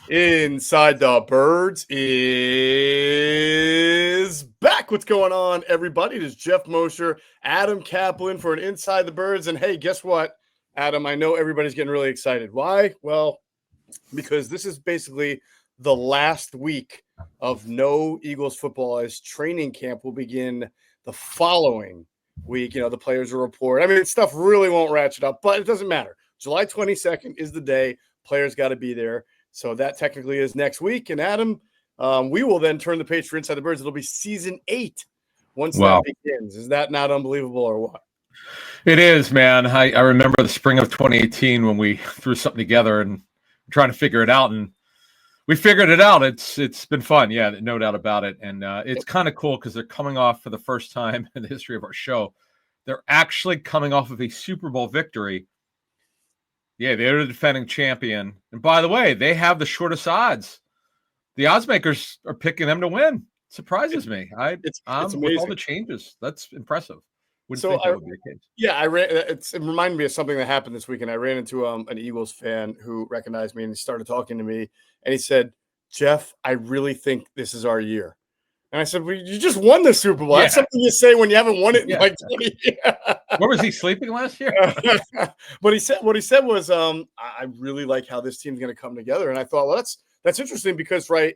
Inside the Birds is back. What's going on, everybody? It is Geoff Mosher, Adam Caplan for an Inside the Birds. And hey, guess what, Adam? I know everybody's getting really excited. Why? Well, because this is basically the last week of no Eagles football, as training camp will begin the following week. You know, the players will report. I mean, stuff really won't ratchet up, but it doesn't matter. July 22nd is the day. Players got to be there. So that technically is next week. And Adam, we will then turn the page for Inside the Birds. It'll be season 8 once that begins. Is that not unbelievable or what? It is, man. I remember the spring of 2018 when we threw something together and trying to figure it out, and we figured it out. It's been fun. Yeah, no doubt about it. And it's kind of cool because they're coming off for the first time in the history of our show. They're actually coming off of a Super Bowl victory. Yeah, they're the defending champion. And by the way, they have the shortest odds. The odds makers are picking them to win. Surprises me. It's with all the changes. That's impressive. Wouldn't think that would be the case. Yeah, it reminded me of something that happened this weekend. I ran into an Eagles fan who recognized me and he started talking to me. And he said, "Geoff, I really think this is our year." And I said, "Well, you just won the Super Bowl. That's something you say when you haven't won it in like 20 years." Where was he sleeping last year? But what he said was, "I really like how this team's going to come together." And I thought, well, that's interesting because, right,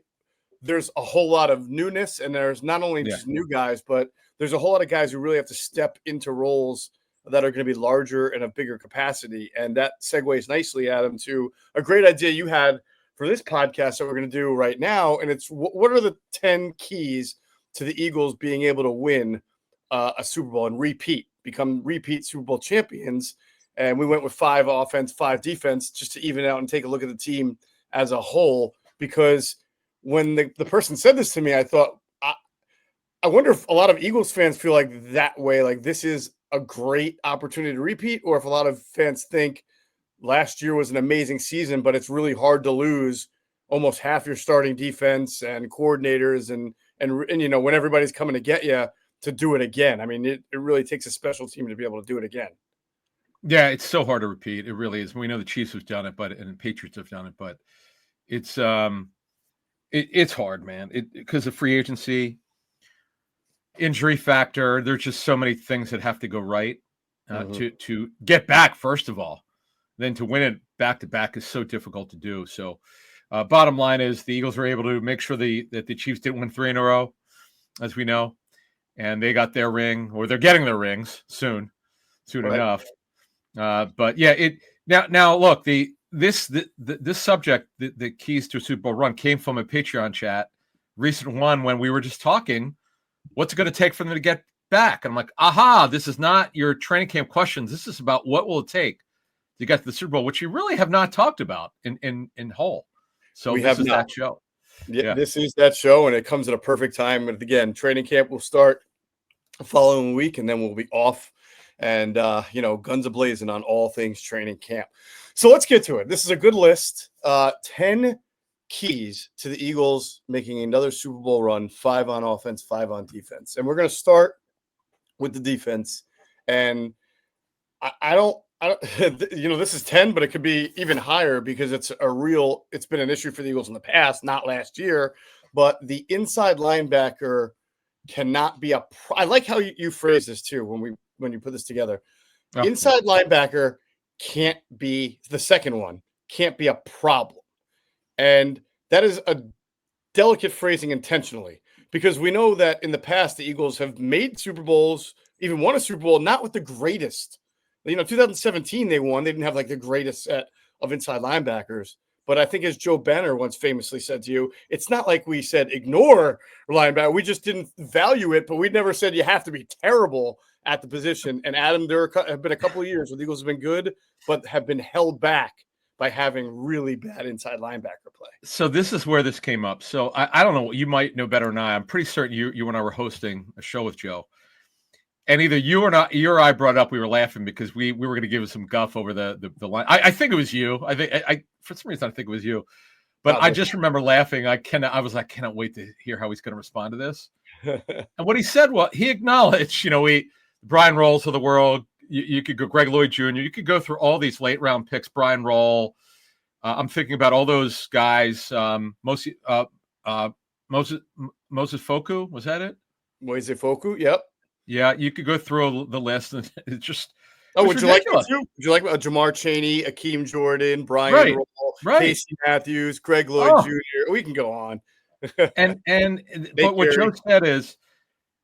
there's a whole lot of newness, and there's not only just new guys, but there's a whole lot of guys who really have to step into roles that are going to be larger and of bigger capacity. And that segues nicely, Adam, to a great idea you had for this podcast that we're going to do right now. And it's what are the 10 keys to the Eagles being able to win a Super Bowl and become repeat Super Bowl champions. And we went with 5 offense, 5 defense, just to even out and take a look at the team as a whole. Because when the person said this to me, I thought, I wonder if a lot of Eagles fans feel like that way, like this is a great opportunity to repeat, or if a lot of fans think last year was an amazing season, but it's really hard to lose almost half your starting defense and coordinators and you know, when everybody's coming to get you to do it again. I mean, it really takes a special team to be able to do it again. Yeah, it's so hard to repeat. It really is. We know the Chiefs have done it, and the Patriots have done it, but it's hard, man. Because of free agency, injury factor. There's just so many things that have to go right to get back. First of all, then to win it back to back is so difficult to do. So, bottom line is the Eagles were able to make sure that the Chiefs didn't win 3 in a row, as we know, and they got their ring, or they're getting their rings soon enough. But yeah, now look, this subject, the keys to a Super Bowl run, came from a Patreon chat, recent one, when we were just talking, what's it going to take for them to get back? And I'm like, aha, this is not your training camp questions. This is about what will it take to get to the Super Bowl, which you really have not talked about in whole. So this is that show. Yeah, this is that show, and it comes at a perfect time. And again, training camp will start the following week, and then we'll be off and, you know, guns a-blazing on all things training camp. So let's get to it. This is a good list. 10 keys to the Eagles making another Super Bowl run, 5 on offense, 5 on defense. And we're going to start with the defense. And I don't, you know, this is 10, but it could be even higher because it's been an issue for the Eagles in the past, not last year, but the inside linebacker cannot be I like how you phrase this too when you put this together. Oh. Inside linebacker can't be the second one, can't be a problem. And that is a delicate phrasing intentionally, because we know that in the past, the Eagles have made Super Bowls, even won a Super Bowl, not with the greatest. You know, 2017 they won. They didn't have like the greatest set of inside linebackers. But I think, as Joe Banner once famously said to you, it's not like we said ignore linebacker. We just didn't value it, but we never said you have to be terrible at the position. And Adam, there have been a couple of years where the Eagles have been good, but have been held back by having really bad inside linebacker play. So this is where this came up. So I don't know. You might know better than I. I'm pretty certain you and I were hosting a show with Joe. And either you or I brought it up. We were laughing because we were going to give us some guff over the line. I think it was you. I for some reason I think it was you. But I just remember laughing. I cannot wait to hear how he's going to respond to this. And what he said, well, he acknowledged, you know, Brian Rolls of the world. You could go Greg Lloyd Jr. You could go through all these late round picks. Brian Roll, I'm thinking about all those guys. Moses Foku, was that it? Moise Foku, yep. Yeah, you could go through the list, and it Oh, was would you like me ridiculous. to? Would you like Jamar Chaney, Akeem Jordan, Brian Right, Roll, right. Casey Matthews, Greg Lloyd Oh, Jr.? We can go on. and Nate but what Gary. Joe said is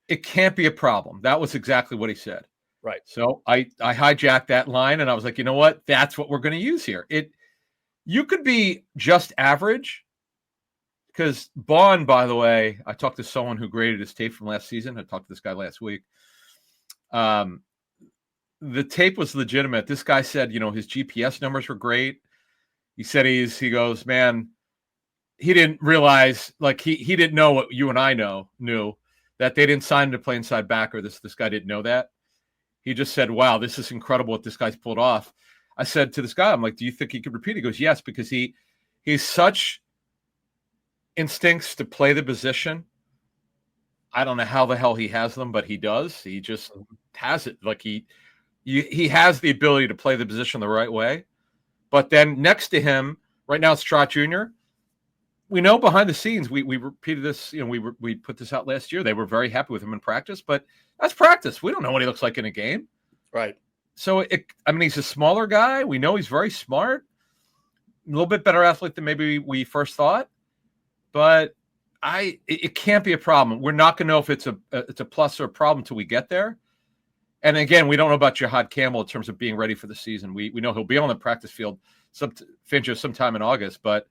it can't be a problem. That was exactly what he said. Right. So I hijacked that line, and I was like, you know what? That's what we're going to use here. You could be just average. Because Bond, by the way, I talked to someone who graded his tape from last season. I talked to this guy last week. The tape was legitimate. This guy said, his GPS numbers were great. He said he goes, man, he didn't realize, like he didn't know what you and I knew that they didn't sign him to play inside backer. This guy didn't know that. He just said, wow, this is incredible what this guy's pulled off. I said to this guy, I'm like, do you think he could repeat? He goes, yes, because he's such instincts to play the position. I don't know how the hell he has them, but he does. He just has it. Like he has the ability to play the position the right way. But then next to him, right now it's Trotter Jr. We know behind the scenes, we repeated this, we put this out last year. They were very happy with him in practice, but that's practice. We don't know what he looks like in a game. Right. So he's a smaller guy. We know he's very smart, a little bit better athlete than maybe we first thought. But it can't be a problem. We're not going to know if it's a plus or a problem until we get there. And again, we don't know about Jihad Campbell in terms of being ready for the season. We know he'll be on the practice field sometime in August, but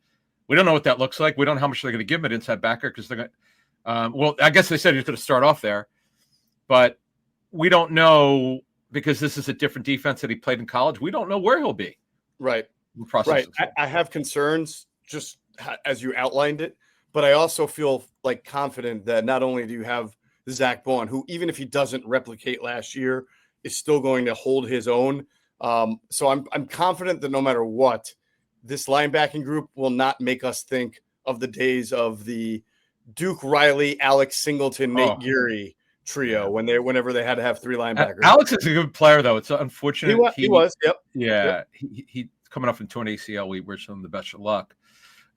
we don't know what that looks like. We don't know how much they're going to give him at inside backer because they're going well, I guess they said he's going to start off there, but we don't know because this is a different defense that he played in college. We don't know where he'll be. Right. Right. I have concerns just as you outlined it, but I also feel like confident that not only do you have Zach Bond, who even if he doesn't replicate last year, is still going to hold his own. So I'm confident that no matter what, this linebacking group will not make us think of the days of the Duke Riley, Alex Singleton, Nate Geary trio whenever they had to have three linebackers. Alex is a good player, though. It's unfortunate. He was. Yep. Yeah. Yep. He coming off in torn ACL. We wish him the best of luck.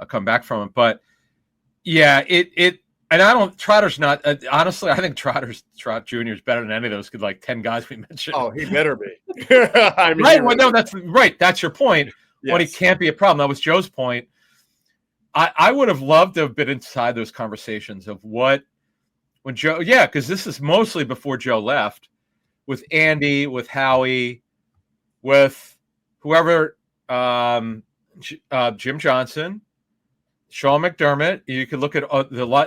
Come back from it, but yeah, and I don't. Trotter's not honestly. I think Trotter Jr. is better than any of those 10 guys we mentioned. Oh, he better be. I mean, right? Well, no, that's right. That's your point. Yes. When he can't be a problem. That was Joe's point. I would have loved to have been inside those conversations of when Joe. Yeah, because this is mostly before Joe left, with Andy, with Howie, with whoever, Jim Johnson. Sean McDermott. You could look at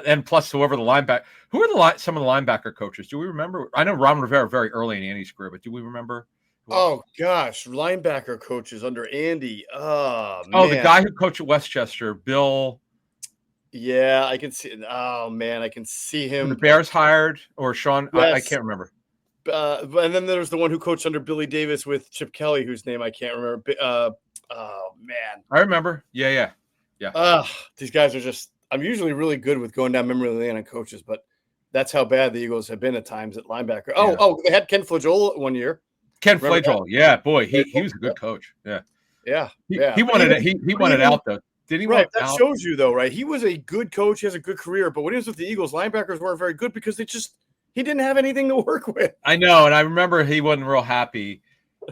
and plus whoever the linebacker. Who are some of the linebacker coaches? Do we remember? I know Ron Rivera very early in Andy's career, but do we remember? Oh gosh, linebacker coaches under Andy. Man. The guy who coached at Westchester, Bill. Yeah, I can see. Oh man, I can see him. The Bears hired or Sean. Yes. I can't remember. And then there's the one who coached under Billy Davis with Chip Kelly, whose name I can't remember. Oh man, I remember. Yeah. These guys are just. I'm usually really good with going down memory lane on coaches, but that's how bad the Eagles have been at times at linebacker. They had Ken Flagel one year. Ken Flagel, yeah, boy, he was a good coach. Yeah. He wanted it. He wanted out though. Did he? Right. That shows you though, right? He was a good coach. He has a good career, but when he was with the Eagles, linebackers weren't very good because he didn't have anything to work with. I know, and I remember he wasn't real happy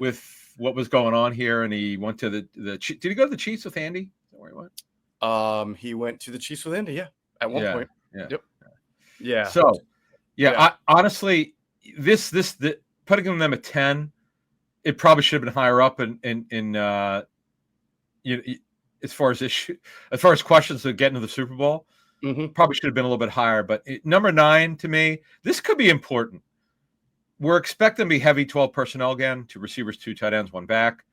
with what was going on here, and he went to the. Did he go to the Chiefs with Andy? Is that where he went? He went to the Chiefs with Andy, at one point. Yeah. Yep. Yeah. So, I honestly, this putting them at 10, it probably should have been higher up in as far as questions of getting to the Super Bowl, probably should have been a little bit higher. But number 9 to me, this could be important. We're expecting to be heavy 12 personnel again, 2 receivers, 2 tight ends, 1 back.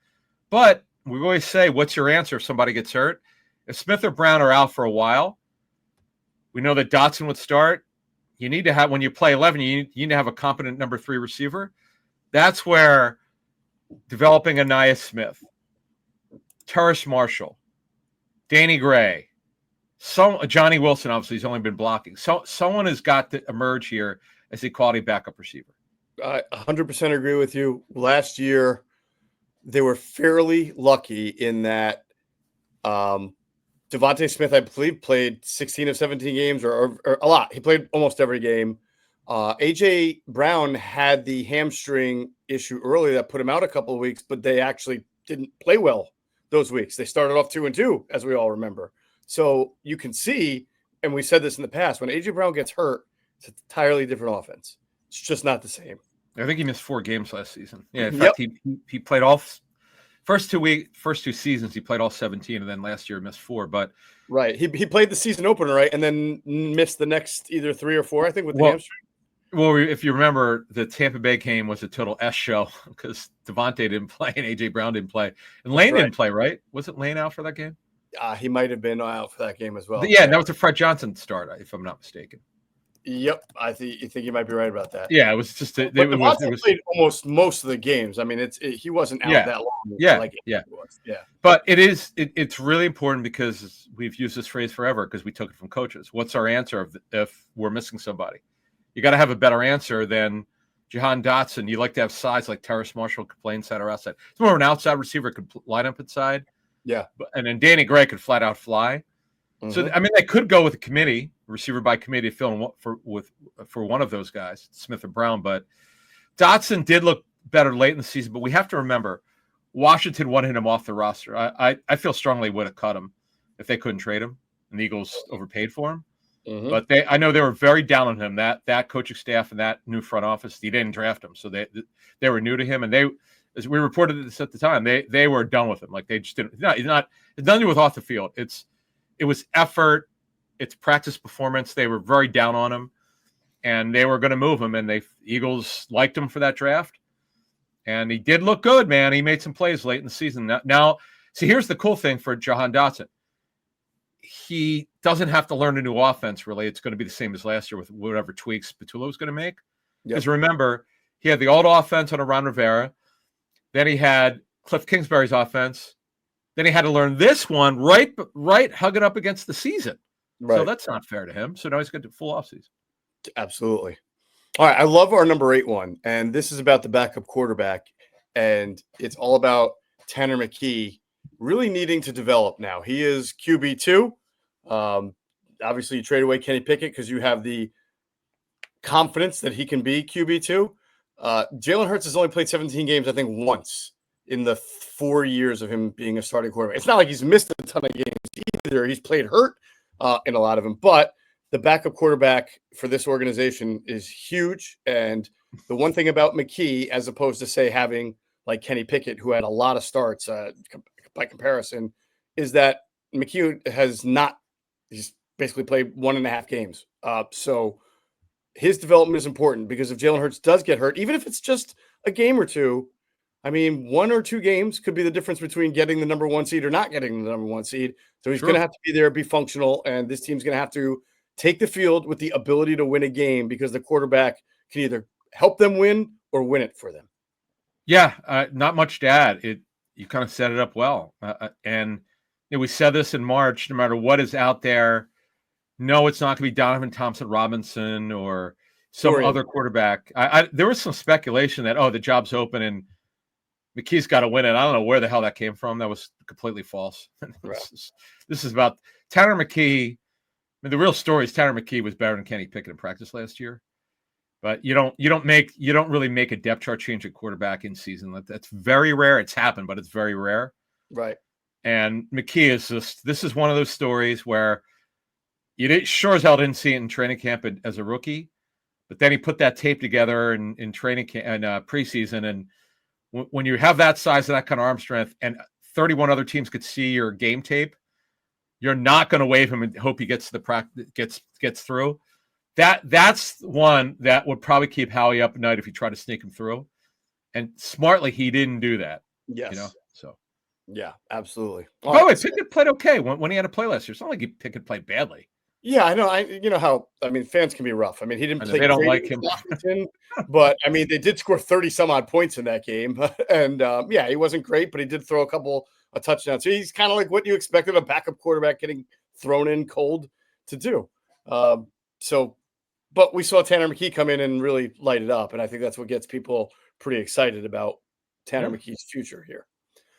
But we always say, what's your answer if somebody gets hurt? If Smith or Brown are out for a while, we know that Dotson would start. You need to have, when you play 11, you need to have a competent number 3 receiver. That's where developing Aniyah Smith, Terrace Marshall, Danny Gray, Johnny Wilson, obviously, he's only been blocking. So someone has got to emerge here as a quality backup receiver. I 100% agree with you. Last year, they were fairly lucky in that Devontae Smith, I believe, played 16 of 17 games or a lot. He played almost every game. A.J. Brown had the hamstring issue early that put him out a couple of weeks, but they actually didn't play well those weeks. They started off 2-2, as we all remember. So you can see, and we said this in the past, when A.J. Brown gets hurt, it's an entirely different offense. It's just not the same. I think he missed 4 games last season. Yeah, in fact, he played all first two seasons. He played all 17, and then last year missed 4. But right, he played the season opener, right, and then missed the next either 3 or 4, I think, with the hamstring. Well, if you remember, the Tampa Bay game was a total S show because Devontae didn't play and A.J. Brown didn't play, and Lane didn't play. Right? Wasn't Lane out for that game? He might have been out for that game as well. Yeah, that was a Fred Johnson start, if I'm not mistaken. Yep, I think you might be right about that. Yeah, it was just it was played almost most of the games. I mean, he wasn't out that long. Yeah. But it's really important because we've used this phrase forever because we took it from coaches. What's our answer if we're missing somebody? You got to have a better answer than Jahan Dotson. You like to have size like Terrace Marshall could play inside or outside. It's more of an outside receiver could line up inside. Yeah, and then Danny Gray could flat out fly. Mm-hmm. So I mean, they could go with a committee, receiver by committee, fill for one of those guys, Smith or Brown. But Dotson did look better late in the season. But we have to remember, Washington wanted him off the roster. I feel strongly would have cut him if they couldn't trade him, and the Eagles overpaid for him. Mm-hmm. But I know they were very down on him. That coaching staff and that new front office, they didn't draft him, so they were new to him, and they, as we reported this at the time, they were done with him. Like they just didn't. It's nothing to do with off the field. It was effort. It's practice performance. They were very down on him, and they were going to move him. And the Eagles liked him for that draft, and he did look good, man. He made some plays late in the season. Now, see, here's the cool thing for Jahan Dotson. He doesn't have to learn a new offense, really. It's going to be the same as last year with whatever tweaks Patullo was going to make. Because remember, he had the old offense under Ron Rivera. Then he had Cliff Kingsbury's offense. Then he had to learn this one right hugging up against the season. Right. So that's not fair to him. So now he's got the full offseason. Absolutely. All right. I love our number 8 one. And this is about the backup quarterback. And it's all about Tanner McKee really needing to develop now. He is QB2. Obviously, you trade away Kenny Pickett because you have the confidence that he can be QB2. JalenHurts has only played 17 games, I think, once in the 4 years of him being a starting quarterback. It's not like he's missed a ton of games either. He's played hurt in a lot of them. But the backup quarterback for this organization is huge. And the one thing about McKee, as opposed to, say, having like Kenny Pickett, who had a lot of starts by comparison, is that McKee has not – he's basically played 1.5 games. So his development is important because if JalenHurts does get hurt, even if it's just a game or two, I mean, 1 or 2 games could be the difference between getting the number 1 seed or not getting the number 1 seed. So he's going to have to be there, be functional, and this team's going to have to take the field with the ability to win a game because the quarterback can either help them win or win it for them. Yeah, not much to add. You kind of set it up well. And we said this in March, no matter what is out there, no, it's not going to be Donovan Thompson-Robinson or some other quarterback. There was some speculation that, the job's open and McKee's got to win it. I don't know where the hell that came from. That was completely false. This is about Tanner McKee. I mean, the real story is Tanner McKee was better than Kenny Pickett in practice last year. But you don't really make a depth chart change at quarterback in season. That's very rare. It's happened, but it's very rare. Right. And McKee this is one of those stories where you sure as hell didn't see it in training camp as a rookie, but then he put that tape together in training camp and preseason. And when you have that size and that kind of arm strength, and 31 other teams could see your game tape, you're not going to waive him and hope he gets to the practice, gets through. That's one that would probably keep Howie up at night if you try to sneak him through. And smartly, he didn't do that. Yes. So. Yeah, absolutely. By the way, Pickett played okay when he had to play last year. It's not like Pickett played badly. Yeah, I know. You know how fans can be rough. I mean, he didn't play. They don't like him, but I mean, they did score 30 some odd points in that game, and he wasn't great, but he did throw a touchdown. So he's kind of like what you expected a backup quarterback getting thrown in cold to do. But we saw Tanner McKee come in and really light it up, and I think that's what gets people pretty excited about Tanner McKee's future here.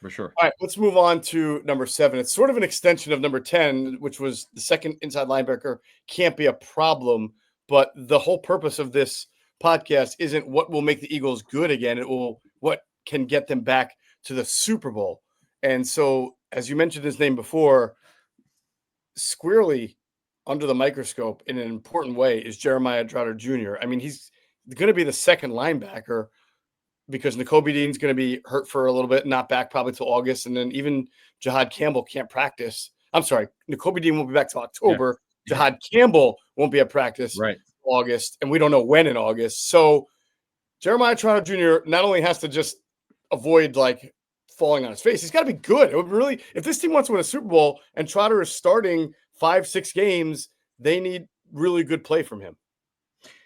for sure. All right, let's move on to number 7. It's sort of an extension of number 10, which was the second inside linebacker can't be a problem. But the whole purpose of this podcast isn't what will make the Eagles good again. It will what can get them back to the Super Bowl. And so, as you mentioned his name before, squarely under the microscope in an important way is Jeremiah Trotter Jr. I mean, he's going to be the second linebacker because Nakobe Dean's going to be hurt for a little bit, not back probably till August. And then even Jihad Campbell can't practice. I'm sorry, Nakobe Dean won't be back till October. Yeah. Jihad Campbell won't be at practice August, and we don't know when in August. So Jeremiah Trotter Jr. not only has to just avoid like falling on his face, he's got to be good. It would really, if this team wants to win a Super Bowl and Trotter is starting 5-6 games, they need really good play from him.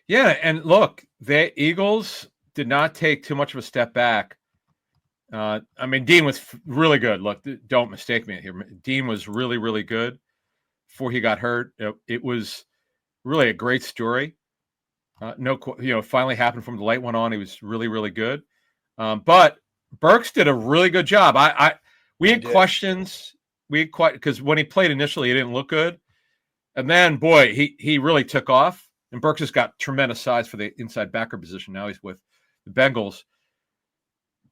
Yeah, and look, the Eagles did not take too much of a step back. I mean, Dean was really good. Look, don't mistake me here. Dean was really, really good before he got hurt. It was really a great story. Finally happened from the light went on. He was really, really good. But Burks did a really good job. We had questions. Because when he played initially, he didn't look good, and then boy, he really took off. And Burks has got tremendous size for the inside backer position. Now he's with the Bengals.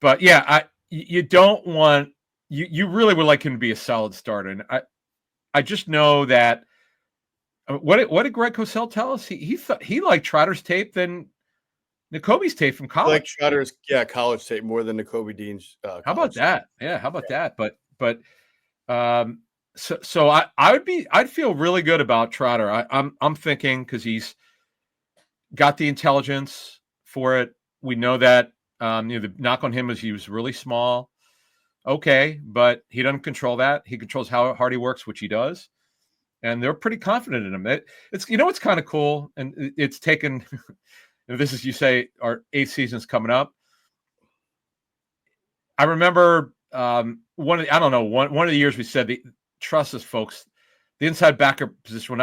But yeah, you don't want you really would like him to be a solid starter. And I just know that what did Greg Cosell tell us? He thought he liked Trotter's tape than Nakobe's tape from college. Like Trotter's college tape more than Nakobe Dean's. How about that? Yeah, how about that? But so I'd feel really good about Trotter. I'm thinking because he's got the intelligence for it. We know that the knock on him is he was really small. Okay, but he doesn't control that. He controls how hard he works, which he does. And they're pretty confident in him. It's it's kind of cool, and it's taken. This is, you say, our 8th season's coming up. I remember one of the years we said, trust us, folks, the inside backer position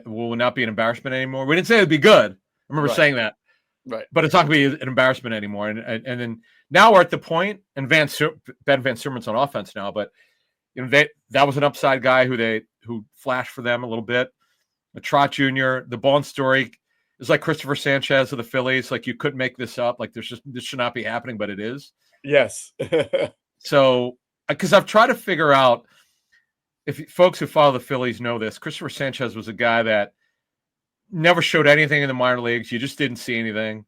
will not be an embarrassment anymore. We didn't say it'd be good. I remember saying that, right? But it's not going to be an embarrassment anymore. And then now we're at the point, and Ben Van Summer's on offense now, but that was an upside guy who flashed for them a little bit. Trot Jr., the Bone story is like Christopher Sanchez of the Phillies. Like, you couldn't make this up. Like, this should not be happening, but it is. Yes. So, because I've tried to figure out, if folks who follow the Phillies know this, Christopher Sanchez was a guy that never showed anything in the minor leagues. You just didn't see anything.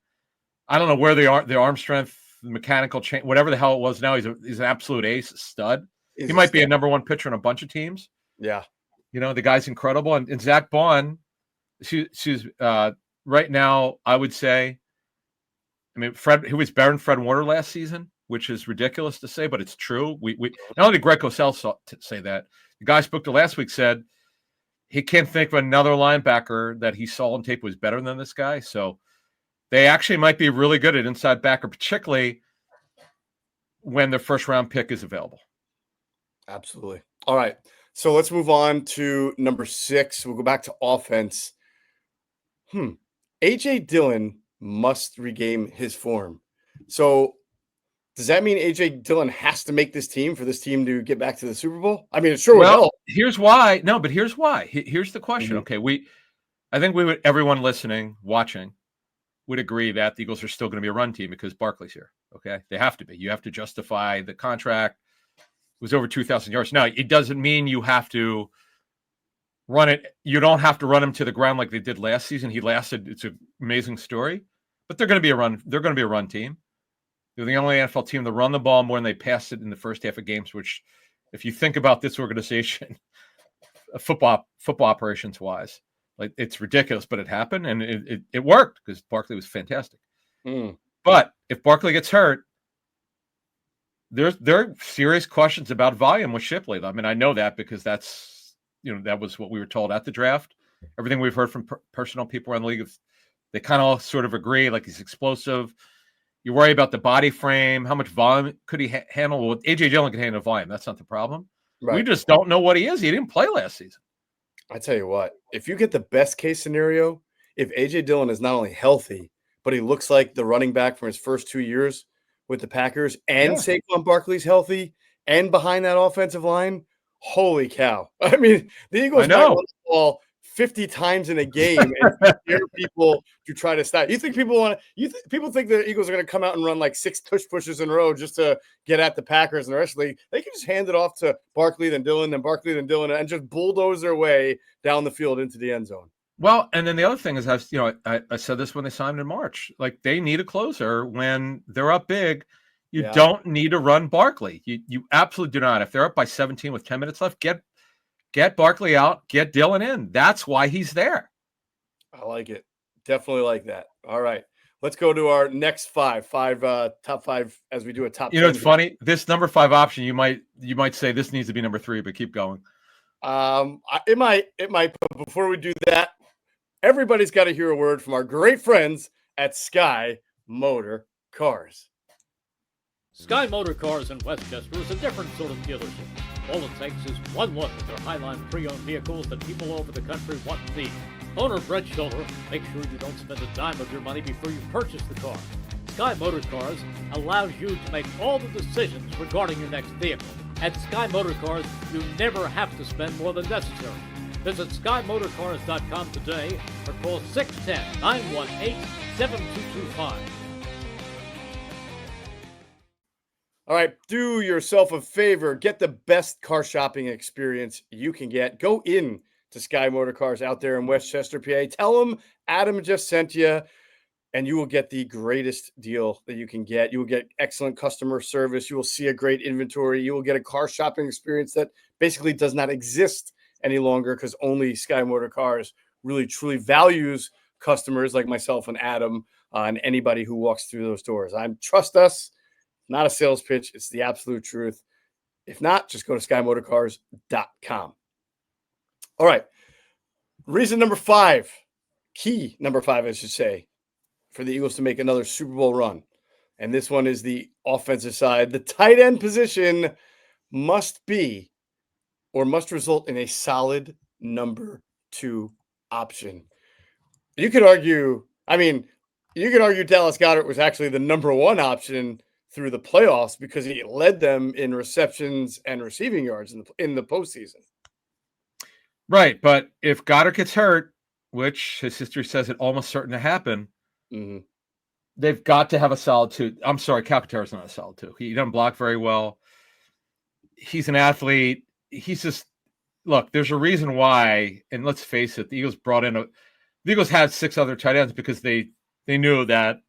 I don't know where the arm strength, the mechanical change, whatever the hell it was. Now he's an absolute ace, stud. He might be a number 1 pitcher on a bunch of teams. Yeah. The guy's incredible. And Zach Bond, she's right now, I would say, I mean, he was better than Fred Warner last season, which is ridiculous to say, but it's true. We not only did Greg Cosell say that, the guy I spoke to last week said he can't think of another linebacker that he saw on tape was better than this guy. So they actually might be really good at inside backer, particularly when their first round pick is available. Absolutely. All right. So let's move on to number 6. We'll go back to offense. AJ Dillon must regain his form. So does that mean AJ Dillon has to make this team for this team to get back to the Super Bowl? I mean, it sure would help. Here's why. No, but here's why. Here's the question. Okay, I think everyone listening, watching, would agree that the Eagles are still going to be a run team because Barkley's here. Okay, they have to be. You have to justify the contract. It was over 2,000 yards. Now, it doesn't mean you have to run it. You don't have to run him to the ground like they did last season. He lasted. It's an amazing story. But they're going to be a run. They're going to be a run team. They're the only NFL team to run the ball more than they passed it in the first half of games. Which, if you think about this organization, football operations wise, like, it's ridiculous, but it happened and it worked because Barkley was fantastic. But if Barkley gets hurt, there are serious questions about volume with Shipley. I mean, I know that because that was what we were told at the draft. Everything we've heard from personal people around the league, they kind of all sort of agree. Like, he's explosive. You worry about the body frame. How much volume could he handle? Well, AJ Dillon can handle volume. That's not the problem. Right. We just don't know what he is. He didn't play last season. I tell you what, if you get the best case scenario, if AJ Dillon is not only healthy, but he looks like the running back from his first 2 years with the Packers, and Saquon Barkley's healthy, and behind that offensive line, holy cow. I mean, the Eagles I might run know. the ball 50 times in a game and scare people to try to stop. You think people people think the Eagles are going to come out and run like 6 tush pushes in a row just to get at the Packers and the rest of the league? They can just hand it off to Barkley, then Dillon, then Barkley, then Dillon, and just bulldoze their way down the field into the end zone. Well, and then the other thing is, I said this when they signed in March. Like, they need a closer when they're up big. You don't need to run Barkley. You absolutely do not. If they're up by 17 with 10 minutes left, get Barkley out, get Dillon in. That's why he's there. I like it. Definitely like that. All right. Let's go to our next top five as we do a top 10. It's funny. This number 5 option, you might say this needs to be number 3, but keep going. It might, but before we do that, everybody's got to hear a word from our great friends at Sky Motor Cars. Sky Motor Cars in Westchester is a different sort of dealership. All it takes is one look at their Highline pre-owned vehicles that people all over the country want and need. Owner Brett Schiller, make sure you don't spend a dime of your money before you purchase the car. Sky Motor Cars allows you to make all the decisions regarding your next vehicle. At Sky Motor Cars, you never have to spend more than necessary. Visit SkyMotorCars.com today or call 610-918-7225. All right, do yourself a favor. Get the best car shopping experience you can get. Go in to Sky Motor Cars out there in Westchester, PA. Tell them Adam just sent you, and you will get the greatest deal that you can get. You will get excellent customer service. You will see a great inventory. You will get a car shopping experience that basically does not exist any longer because only Sky Motor Cars really, truly values customers like myself and Adam and anybody who walks through those doors. Trust us. Not a sales pitch. It's the absolute truth. If not, just go to SkyMotorCars.com. All right. Reason number 5, key number 5, I should say, for the Eagles to make another Super Bowl run. And this one is the offensive side. The tight end position must result in a solid number 2 option. You could argue Dallas Goedert was actually the number 1 option through the playoffs because he led them in receptions and receiving yards in the postseason. Right, but if Goddard gets hurt, which his history says it almost certain to happen, they've got to have a solid 2. I'm sorry, Calcaterra's not a solid 2. He doesn't block very well. He's an athlete. He's just look. There's a reason why, and let's face it, the Eagles had 6 other tight ends because they knew that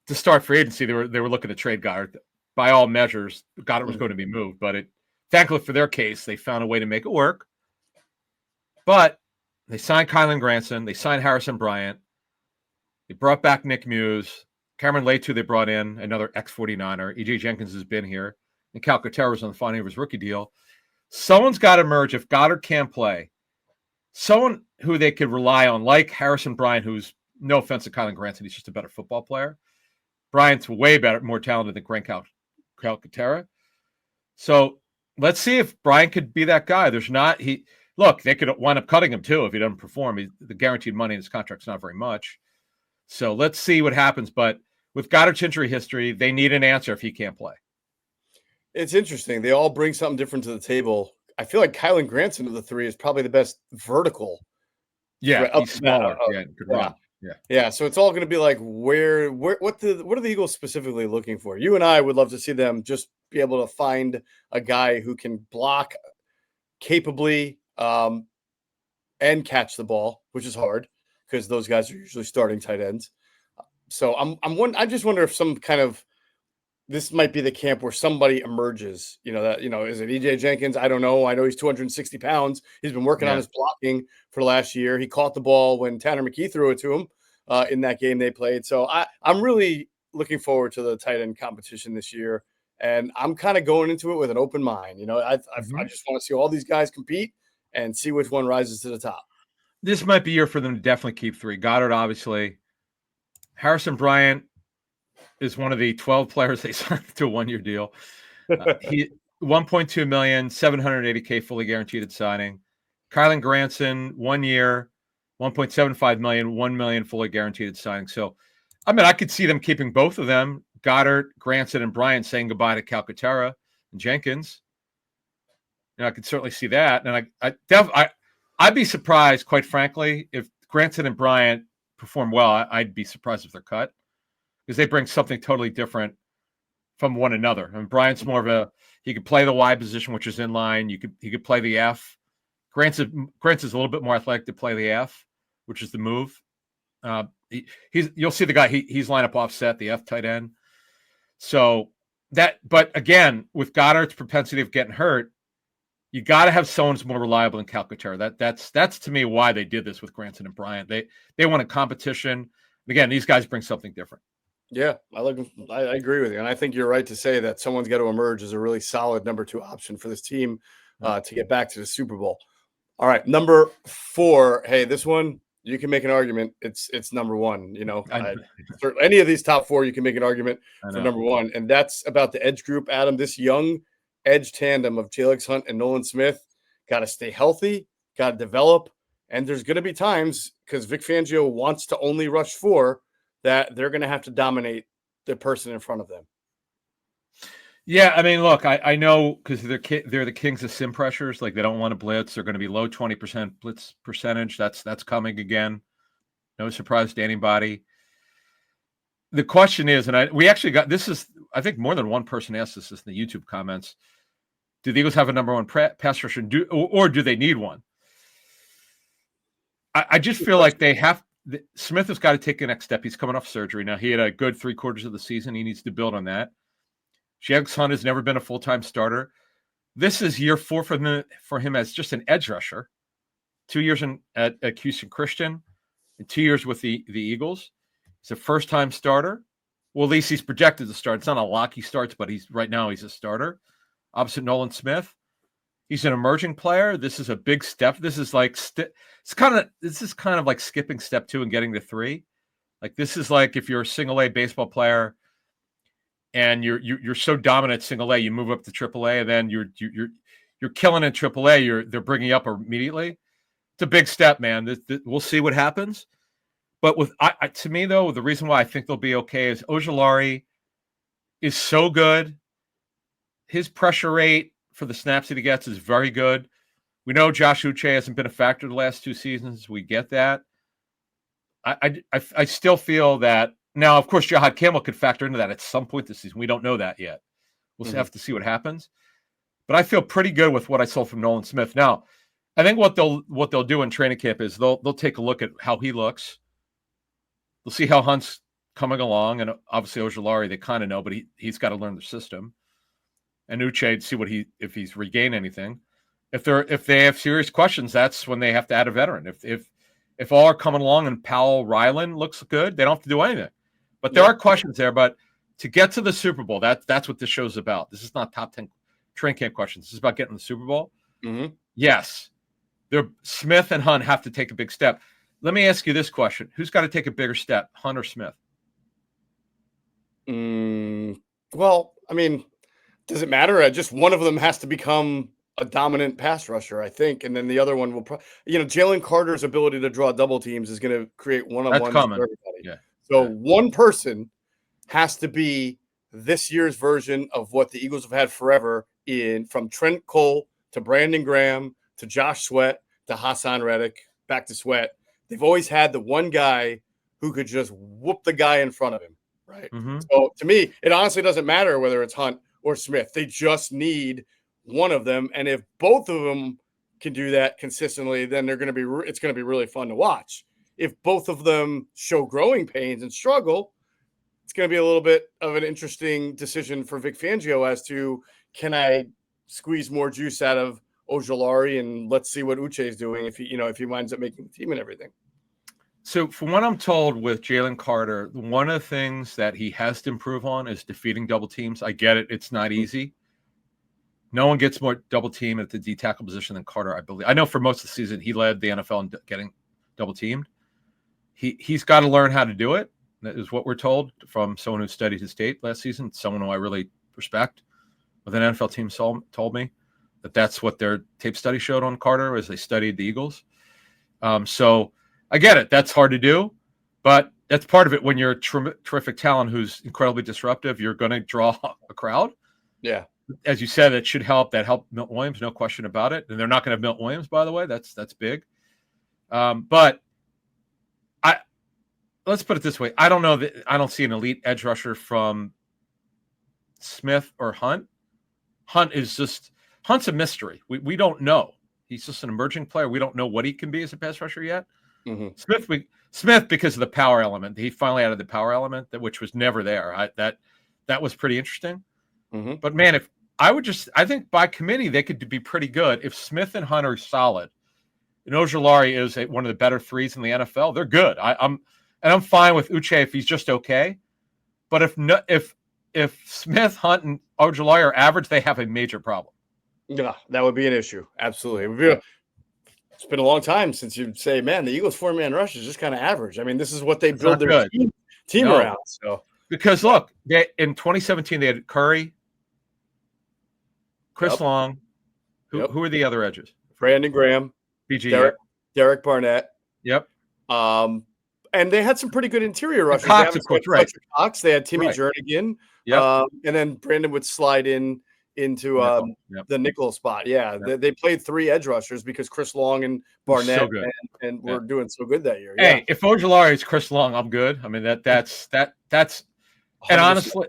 to start free agency they were looking to trade Goddard. By all measures, Goddard was going to be moved, but thankfully for their case, they found a way to make it work. But they signed Kylan Granson. They signed Harrison Bryant. They brought back Nick Muse. Cameron Letu they brought in, another ex-49er. E.J. Jenkins has been here. And Calcaterra was on the final of his rookie deal. Someone's got to emerge if Goddard can't play. Someone who they could rely on, like Harrison Bryant, who's, no offense to Kylan Granson, he's just a better football player. Bryant's way better, more talented than Grant Calcaterra. So let's see if Bryant could be that guy. They could wind up cutting him too if he doesn't perform. The guaranteed money in his contract's not very much. So let's see what happens. But with Goddard's injury history, they need an answer if he can't play. It's interesting. They all bring something different to the table. I feel like Kylan Granson of the 3 is probably the best vertical. Yeah, he's smaller. Could run. Yeah. So it's all going to be like what are the Eagles specifically looking for? You and I would love to see them just be able to find a guy who can block capably and catch the ball, which is hard because those guys are usually starting tight ends. So I just wonder if this might be the camp where somebody emerges. Is it EJ Jenkins? I don't know. I know he's 260 pounds. He's been working on his blocking for last year. He caught the ball when Tanner McKee threw it to him in that game they played. So I'm really looking forward to the tight end competition this year. And I'm kind of going into it with an open mind. I just want to see all these guys compete and see which one rises to the top. This might be a year for them to definitely keep 3. Goddard, obviously. Harrison Bryant is one of the 12 players they signed to a 1-year deal. He $1.2 million, $780K fully guaranteed at signing. Kylan Granson, 1 year, $1.75 million, $1 million fully guaranteed at signing. So, I could see them keeping both of them, Goddard, Granson, and Bryant, saying goodbye to Calcaterra and Jenkins. And I could certainly see that. And I'd be surprised, quite frankly, if Granson and Bryant perform well. I'd be surprised if they're cut because they bring something totally different from one another. And Bryant's more of he could play the Y position, which is in line. He could play the F. Grant's is a little bit more athletic to play the F, which is the move. You'll see the guy. He's line up offset, the F tight end. So but again, with Goddard's propensity of getting hurt, you got to have someone who's more reliable than Calcaterra. That's to me why they did this with Granson and Bryant. They want a competition. And again, these guys bring something different. Yeah, I agree with you, and I think you're right to say that someone's got to emerge as a really solid number 2 option for this team to get back to the Super Bowl. All right, number 4. Hey, this one you can make an argument. It's number 1. Any of these top 4, you can make an argument for number 1, and that's about the edge group. Adam, this young edge tandem of Jalix Hunt and Nolan Smith got to stay healthy, got to develop, and there's going to be times because Vic Fangio wants to only rush 4. That they're going to have to dominate the person in front of them. Yeah, I mean, look, I know because they're the kings of sim pressures. Like they don't want to blitz. They're going to be low 20% blitz percentage. That's coming again. No surprise to anybody. The question is, and we actually got this is I think more than one person asked this in the YouTube comments. Do the Eagles have a number 1 pass rusher, or do they need one? I just feel like they have. Smith has got to take the next step. He's coming off surgery. Now, he had a good 3/4 of the season. He needs to build on that. Jalix Hunt has never been a full-time starter. This is year 4 for him as just an edge rusher. 2 years at Houston Christian and 2 years with the Eagles. He's a first-time starter. Well, at least he's projected to start. It's not a lock he starts, but right now he's a starter. Opposite Nolan Smith. He's an emerging player. This is a big step. This is like kind of like skipping step 2 and getting to 3. Like this is like if you're a single A baseball player and you're so dominant single A, you move up to triple A, and then you're killing in triple A. They're bringing you up immediately. It's a big step, man. We'll see what happens. But to me though, the reason why I think they'll be okay is Ojulari is so good. His pressure rate for the snaps that he gets is very good. We know Josh Uche hasn't been a factor the last 2 seasons. We get that. I still feel that now, of course, Jahad Campbell could factor into that at some point this season. We don't know that yet. We'll have to see what happens. But I feel pretty good with what I saw from Nolan Smith. Now, I think what they'll do in training camp is they'll take a look at how he looks. They'll see how Hunt's coming along, and obviously Ojulari they kind of know, but he's got to learn the system. And Uche, see if he's regained anything. If they have serious questions, that's when they have to add a veteran. If all are coming along and Powell Ryland looks good, they don't have to do anything. But there are questions there. But to get to the Super Bowl, that's what this show's about. This is not top 10 training camp questions. This is about getting to the Super Bowl. Mm-hmm. Yes, Smith and Hunt have to take a big step. Let me ask you this question: who's got to take a bigger step, Hunt or Smith? Well, I mean. Does it matter? Just one of them has to become a dominant pass rusher, I think, and then the other one will Jalen Carter's ability to draw double teams is going to create one-on-ones for everybody. Yeah. So one person has to be this year's version of what the Eagles have had forever from Trent Cole to Brandon Graham to Josh Sweat to Hassan Reddick back to Sweat. They've always had the one guy who could just whoop the guy in front of him, right? Mm-hmm. So to me, it honestly doesn't matter whether it's Hunt or Smith. They just need one of them, and if both of them can do that consistently, then it's going to be really fun to watch. If both of them show growing pains and struggle, it's going to be a little bit of an interesting decision for Vic Fangio as to, can I squeeze more juice out of Ojulari, and let's see what Uche is doing if he winds up making the team and everything. So from what I'm told with Jalen Carter, one of the things that he has to improve on is defeating double teams. I get it. It's not easy. No one gets more double team at the D tackle position than Carter, I believe. I know for most of the season, he led the NFL in getting double teamed. He's got to learn how to do it. That is what we're told from someone who studied his tape last season, someone who I really respect. But an NFL team told me that's what their tape study showed on Carter as they studied the Eagles. So I get it. That's hard to do, but that's part of it. When you're a terrific talent who's incredibly disruptive, you're going to draw a crowd. Yeah. as you said, it should help. That helped Milton Williams, no question about it. And they're not going to have Milton Williams, by the way. That's big. But let's put it this way. I don't see an elite edge rusher from Smith or Hunt. Hunt's a mystery. We don't know. He's just an emerging player. We don't know what he can be as a pass rusher yet. Mm-hmm. Smith, because of the power element, he finally added the power element, which was never there. That was pretty interesting. Mm-hmm. But man, I think by committee they could be pretty good. If Smith and Hunt are solid, and Ojulari is one of the better threes in the NFL, they're good. I'm fine with Uche if he's just okay. But if Smith, Hunt, and Ojulari are average, they have a major problem. Yeah, that would be an issue. Absolutely. It's been a long time since you'd say, man, the Eagles 4-man rush is just kind of average. I mean, this is what they build their team around. So because look, in 2017 they had Curry, Chris Long. Who are the other edges? Brandon Graham, BG, Derek Barnett. Yep. And they had some pretty good interior rushers. Cox, of course, right. Cox. They had Timmy Jernigan. Yep. And then Brandon would slide into the nickel spot. Yeah, they played 3 edge rushers because Chris Long and Barnett and were doing so good that year. Hey, if Ojulari is Chris Long, I'm good. I mean that's 100%. And honestly,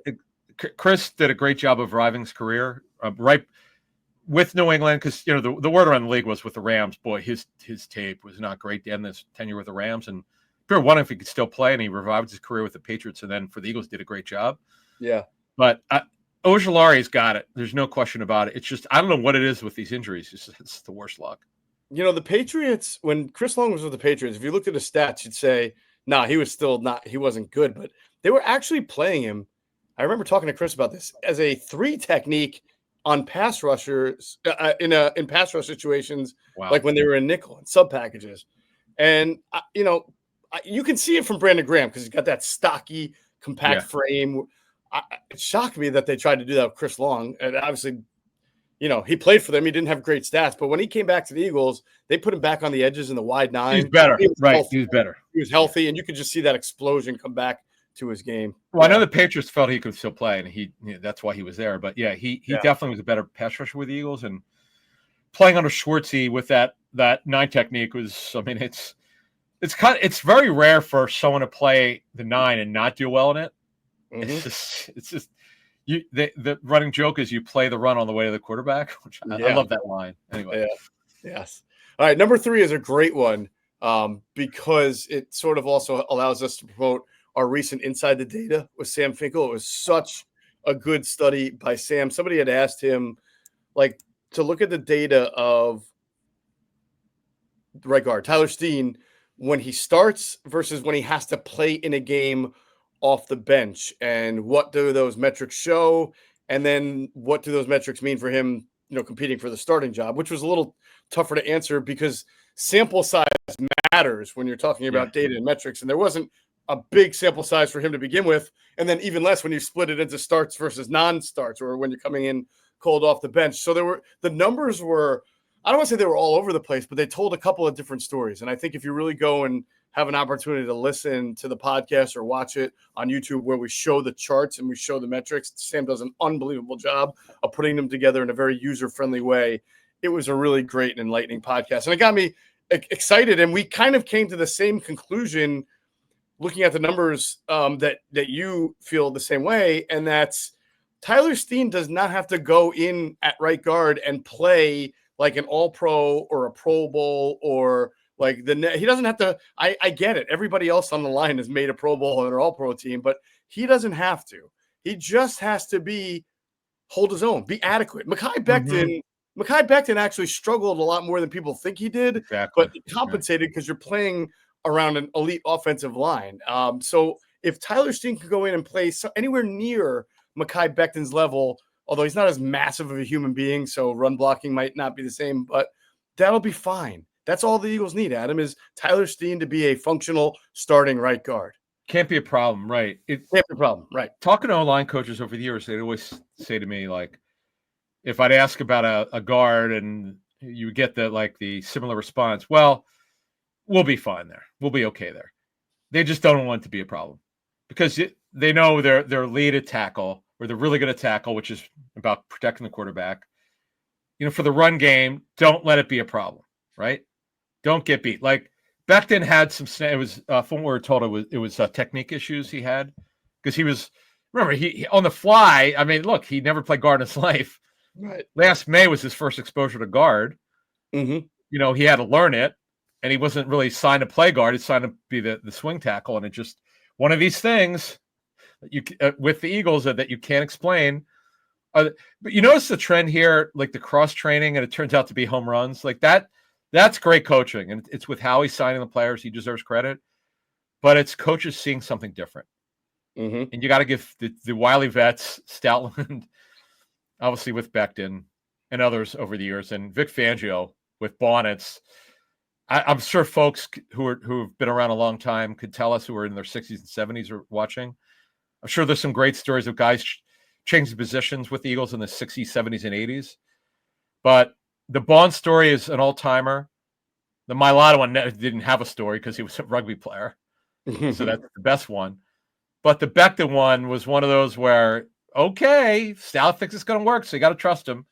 Chris did a great job of reviving his career right with New England, because the word around the league was with the Rams. Boy, his tape was not great to end this tenure with the Rams, and people were wondering if he could still play, and he revived his career with the Patriots, and then for the Eagles did a great job. Yeah, but Ojulari's got it. There's no question about it. It's just I don't know what it is with these injuries. It's the worst luck. The Patriots, when Chris Long was with the Patriots, if you looked at his stats, you'd say, he was still not. He wasn't good, but they were actually playing him. I remember talking to Chris about this as a 3 technique on pass rushers in pass rush situations, like when they were in nickel and sub packages, and you can see it from Brandon Graham because he's got that stocky, compact frame. It shocked me that they tried to do that with Chris Long. And obviously, he played for them. He didn't have great stats. But when he came back to the Eagles, they put him back on the edges in the wide 9. He's better. He was better. He was healthy. And you could just see that explosion come back to his game. Well, I know the Patriots felt he could still play, and that's why he was there. But, he definitely was a better pass rusher with the Eagles. And playing under Schwartzy with that 9 technique was, I mean, it's very rare for someone to play the 9 and not do well in it. Mm-hmm. It's just the running joke is you play the run on the way to the quarterback, which I love that line. Anyway, yes. All right, number 3 is a great one because it sort of also allows us to promote our recent Inside the Data with Sam Finkel. It was such a good study by Sam. Somebody had asked him, to look at the data of the right guard Tyler Steen when he starts versus when he has to play in a game off the bench, and what do those metrics show, and then what do those metrics mean for him, competing for the starting job, which was a little tougher to answer because sample size matters when you're talking about data and metrics, and there wasn't a big sample size for him to begin with, and then even less when you split it into starts versus non-starts, or when you're coming in cold off the bench. So the numbers were, I don't want to say they were all over the place, but they told a couple of different stories. And I think if you really go and have an opportunity to listen to the podcast or watch it on YouTube where we show the charts and we show the metrics, Sam does an unbelievable job of putting them together in a very user-friendly way. It was a really great and enlightening podcast. And it got me excited. And we kind of came to the same conclusion looking at the numbers that you feel the same way. And that's Tyler Steen does not have to go in at right guard and play like an all-pro or a Pro Bowl or he doesn't have to. I get it. Everybody else on the line has made a Pro Bowl and an All-Pro team, but he doesn't have to. He just has to hold his own, be adequate. Mekhi Becton actually struggled a lot more than people think he did, but he compensated because you're playing around an elite offensive line. So if Tyler Steen could go in and play anywhere near Mekhi Becton's level, although he's not as massive of a human being, so run blocking might not be the same, but that'll be fine. That's all the Eagles need, Adam, is Tyler Steen to be a functional starting right guard. Can't be a problem, right? It can't be a problem, right? Talking to O-line coaches over the years, they'd always say to me, if I'd ask about a guard and you would get the similar response, well, we'll be fine there. We'll be okay there. They just don't want it to be a problem because they know their lead at tackle where they're really going to tackle, which is about protecting the quarterback. For the run game, don't let it be a problem, right? Don't get beat. Like Becton had some. It was from what we were told, it was technique issues he had because he was. Remember, he on the fly. I mean, look, he never played guard in his life. Right. Last May was his first exposure to guard. Mm-hmm. He had to learn it, and he wasn't really signed to play guard. He signed to be the swing tackle, and it just one of these things that you with the Eagles that you can't explain. But you notice the trend here, like the cross training, and it turns out to be home runs. Like that. That's great coaching, and it's with how he's signing the players. He deserves credit, but it's coaches seeing something different. Mm-hmm. And you got to give the wily vets, Stoutland, obviously with Becton and others over the years, and Vic Fangio with Bonnets. I'm sure folks who've been around a long time could tell us who are in their 60s and 70s are watching. I'm sure there's some great stories of guys changing positions with the Eagles in the 60s, 70s, and 80s. But the Bond story is an all-timer. The Mailata one didn't have a story because he was a rugby player. So that's the best one. But the Becton one was one of those where, okay, Stout thinks it's going to work, so you got to trust him.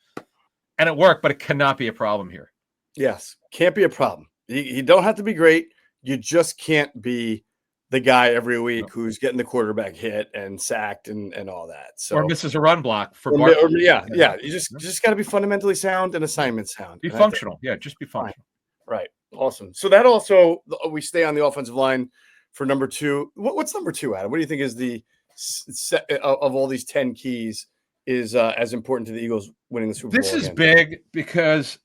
And it worked, but it cannot be a problem here. Yes, can't be a problem. You don't have to be great. You just can't be the guy every week who's getting the quarterback hit and sacked and all that. So or misses a run block for yeah. You just got to be fundamentally sound and assignment sound. Be functional. Yeah, just be functional. Right. Awesome. So that also we stay on the offensive line for number 2. What's number 2, Adam? What do you think is the set of all these 10 keys is as important to the Eagles winning the Super Bowl? This is big because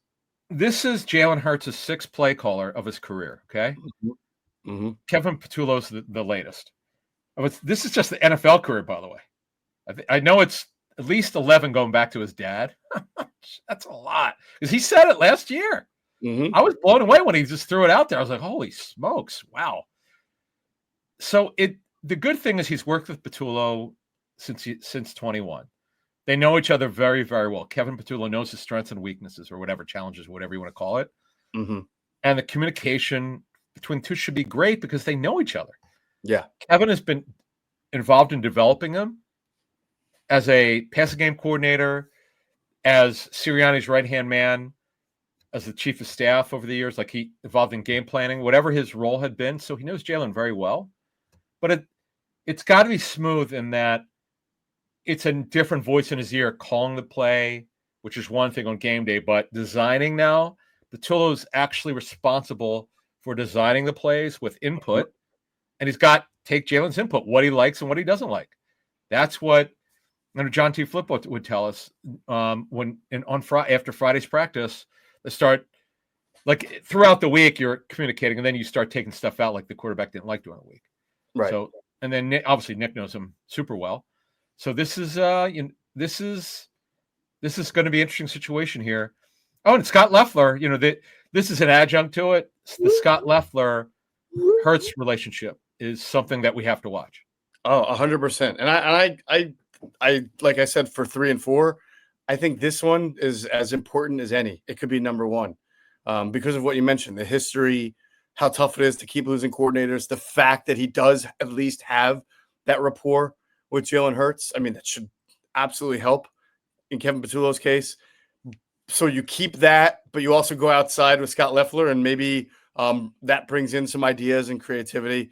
this is JalenHurts' 6th play caller of his career. Okay. Mm-hmm. Kevin Patullo's the latest. This is just the NFL career, by the way. I know it's at least 11 going back to his dad. That's a lot because he said it last year. Mm-hmm. I was blown away when he just threw it out there. I was like, holy smokes. Wow. So the good thing is he's worked with Patullo since 21. They know each other very, very well. Kevin Patullo knows his strengths and weaknesses or whatever challenges, whatever you want to call it. Mm-hmm. And the communication between two should be great because they know each other. Yeah. Kevin has been involved in developing him as a passing game coordinator, as Sirianni's right-hand man, as the chief of staff over the years. Like he involved in game planning, whatever his role had been. So he knows Jalen very well. But it's got to be smooth in that it's a different voice in his ear calling the play, which is one thing on game day. But designing now, Patullo is actually responsible for designing the plays with input. And he's got take Jalen's input, what he likes and what he doesn't like. That's what John T. Flippo would tell us after Friday's practice. They start like throughout the week you're communicating, and then you start taking stuff out like the quarterback didn't like during the week. Right. So and then obviously Nick knows him super well. So this is going to be an interesting situation here. Oh, and Scott Loeffler, this is an adjunct to it. The Scott Loeffler Hurts relationship is something that we have to watch. Oh, 100%. And I like I said, for 3 and 4, I think this one is as important as any. It could be number 1 because of what you mentioned, the history, how tough it is to keep losing coordinators, the fact that he does at least have that rapport with JalenHurts. I mean, that should absolutely help in Kevin Patullo's case. So you keep that, but you also go outside with Scott Loeffler, and maybe that brings in some ideas and creativity.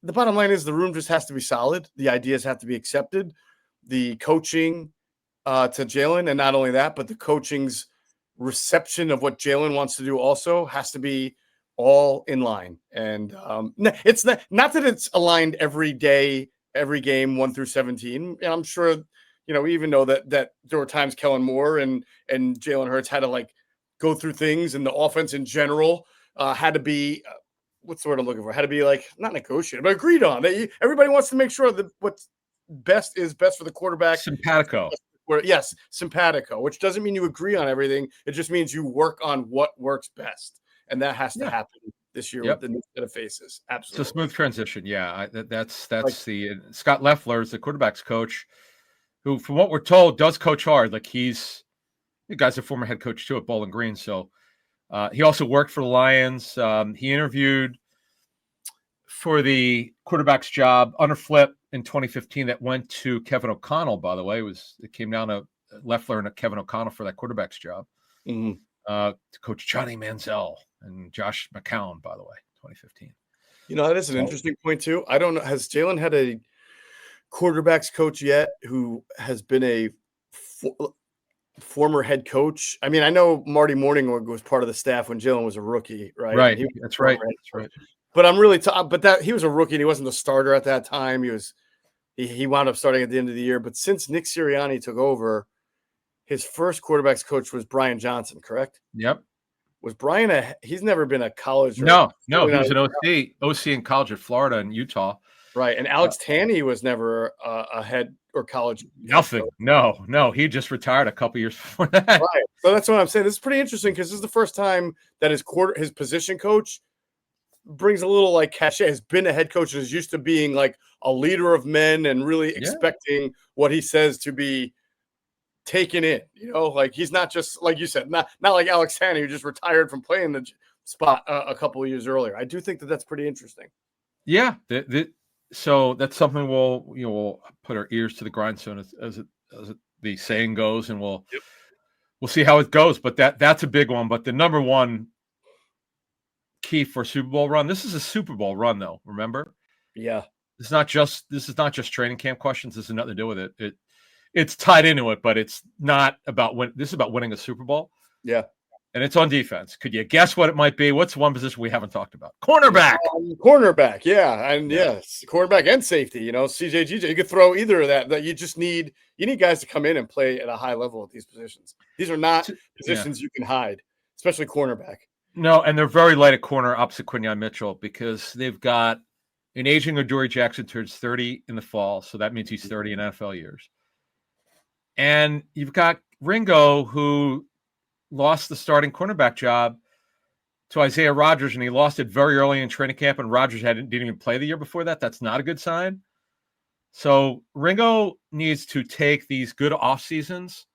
The bottom line is the room just has to be solid. The ideas have to be accepted. The coaching to Jalen, and not only that, but the coaching's reception of what Jalen wants to do also has to be all in line. And it's not that it's aligned every day, every game 1 through 17. And I'm sure, we even know that there were times Kellen Moore and JalenHurts had to go through things, and the offense in general had to be what's the word I'm looking for? Had to be not negotiated, but agreed on. Everybody wants to make sure that what's best is best for the quarterback. Simpatico. Yes, simpatico, which doesn't mean you agree on everything. It just means you work on what works best. And that has to happen this year with the new set of faces. Absolutely. It's a smooth transition. Yeah, that's the Scott Loeffler is the quarterback's coach, who, from what we're told, does coach hard. Like the guy's a former head coach too at Bowling Green. So he also worked for the Lions. He interviewed for the quarterback's job under Flip in 2015 that went to Kevin O'Connell, by the way. It came down to Leffler and Kevin O'Connell for that quarterback's job. To coach Johnny Manziel and Josh McCown, by the way, 2015. That is an interesting point too. I don't know. Has Jalen had a quarterbacks coach yet who has been a former head coach? I mean, I know Marty Morningweg was part of the staff when Jalen was a rookie, right? Right. That's right. But I'm really but he was a rookie and he wasn't the starter at that time. He wound up starting at the end of the year. But since Nick Sirianni took over, his first quarterbacks coach was Brian Johnson, correct? Yep. Was Brian he's never been a college? No, he was an OC in college at Florida and Utah. Right. And Alex Tanney was never a head or college. Nothing. No. He just retired a couple years before that. Right. So that's what I'm saying. This is pretty interesting because this is the first time that his position coach brings a little like cachet, has been a head coach, is used to being like a leader of men and really expecting what he says to be taken in, like he's not just, like you said, not like Alex Tanney, who just retired from playing the spot a couple of years earlier. I do think that that's pretty interesting. Yeah. So that's something we'll put our ears to the grindstone as the saying goes, and we'll see how it goes. But that's a big one. But the number one key for Super Bowl run, this is a Super Bowl run though, remember? Yeah. This is not just training camp questions. This has nothing to do with it. It's tied into it, but it's not about this is about winning a Super Bowl. Yeah. And it's on defense. Could you guess what it might be? What's one position we haven't talked about? Cornerback. Cornerback, yeah. And yes, cornerback and safety, CJ, GJ. You could throw either of that you just need guys to come in and play at a high level at these positions. These are not positions you can hide, especially cornerback. No, and they're very light at corner opposite Quinyon Mitchell because they've got an aging Adoree Jackson turns 30 in the fall, so that means he's 30 in NFL years. And you've got Ringo, who lost the starting cornerback job to Isaiah Rodgers, and he lost it very early in training camp, and Rodgers didn't even play the year before that. That's not a good sign. So Ringo needs to take these good off seasons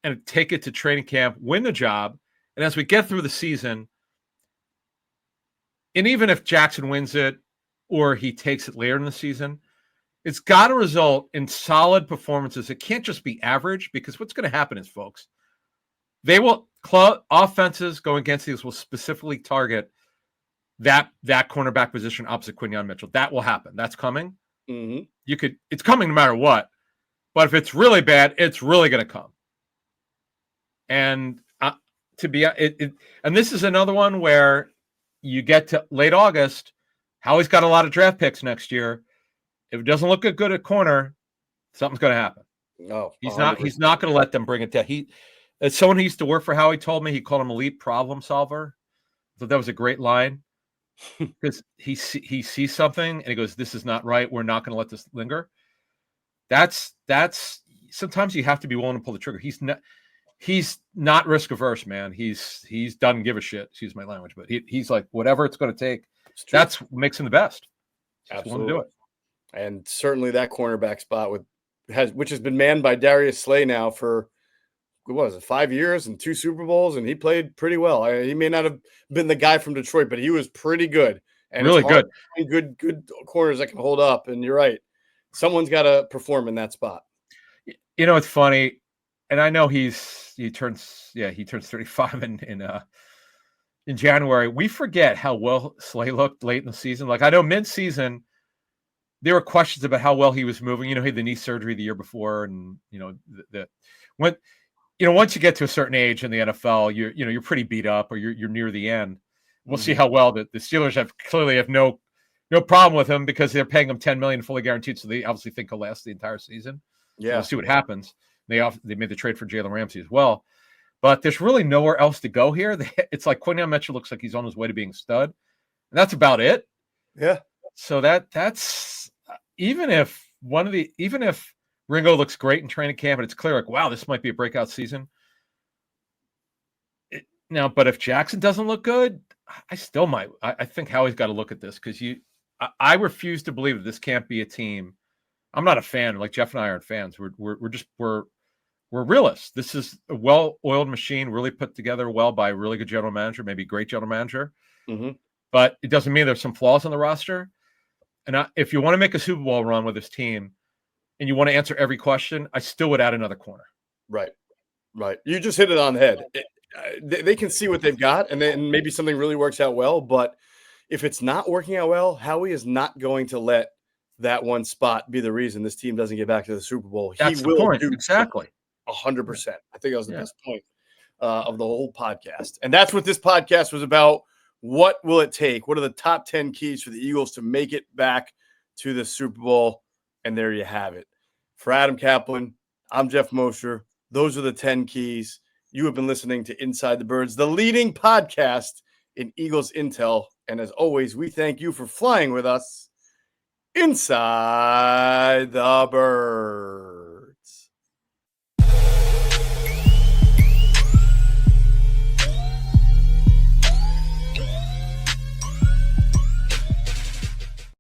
and take it to training camp, win the job. And as we get through the season, and even if Jackson wins it or he takes it later in the season, it's got to result in solid performances. It can't just be average, because what's going to happen is, folks, offenses going against these will specifically target that cornerback position opposite Quinyon Mitchell. That will happen. That's coming. Mm-hmm. It's coming no matter what. But if it's really bad, it's really going to come. And and this is another one where you get to late August. Howie's got a lot of draft picks next year. If it doesn't look good at corner, something's going to happen. No, he's not going to let them bring it down. As someone who used to work for Howie told me, he called him elite problem solver. I thought that was a great line, because he sees something and he goes, "This is not right. We're not going to let this linger." That's sometimes you have to be willing to pull the trigger. He's not risk averse, man. He doesn't give a shit. Excuse my language, but he's like, whatever it's going to take. That's what makes him the best. Absolutely. Do it. And certainly that cornerback spot which has been manned by Darius Slay now for, what was it, 5 years and 2 Super Bowls, and he played pretty well. He may not have been the guy from Detroit, but he was pretty good. And really good. Good corners that can hold up. And you're right. Someone's got to perform in that spot. It's funny, and I know he turns 35 in January. We forget how well Slay looked late in the season. Like, I know mid-season there were questions about how well he was moving. He had the knee surgery the year before, and once you get to a certain age in the NFL, you're pretty beat up, or you're near the end. We'll see how well the Steelers have no problem with him, because they're paying him $10 million fully guaranteed, so they obviously think he'll last the entire season. Yeah, we'll see what happens. They made the trade for Jalen Ramsey as well, but there's really nowhere else to go here. It's like Quinyon Mitchell looks like he's on his way to being stud, and that's about it. Yeah. So that's even if Ringo looks great in training camp, and it's clear, like, wow, this might be a breakout season. But if Jackson doesn't look good, I still might. I think Howie's got to look at this, because I refuse to believe that this can't be a team. I'm not a fan. Like, Geoff and I aren't fans. We're realists. This is a well-oiled machine, really put together well by a really good general manager, maybe great general manager. Mm-hmm. But it doesn't mean there's some flaws on the roster. And if you want to make a Super Bowl run with this team and you want to answer every question, I still would add another corner. Right. You just hit it on the head. They can see what they've got, and then maybe something really works out well. But if it's not working out well, Howie is not going to let that one spot be the reason this team doesn't get back to the Super Bowl. That's the point. Exactly. 100%. I think that was the best point of the whole podcast. And that's what this podcast was about. What will it take? What are the top 10 keys for the Eagles to make it back to the Super Bowl? And there you have it. For Adam Caplan, I'm Geoff Mosher. Those are the 10 keys. You have been listening to Inside the Birds, the leading podcast in Eagles Intel. And as always, we thank you for flying with us inside the bird.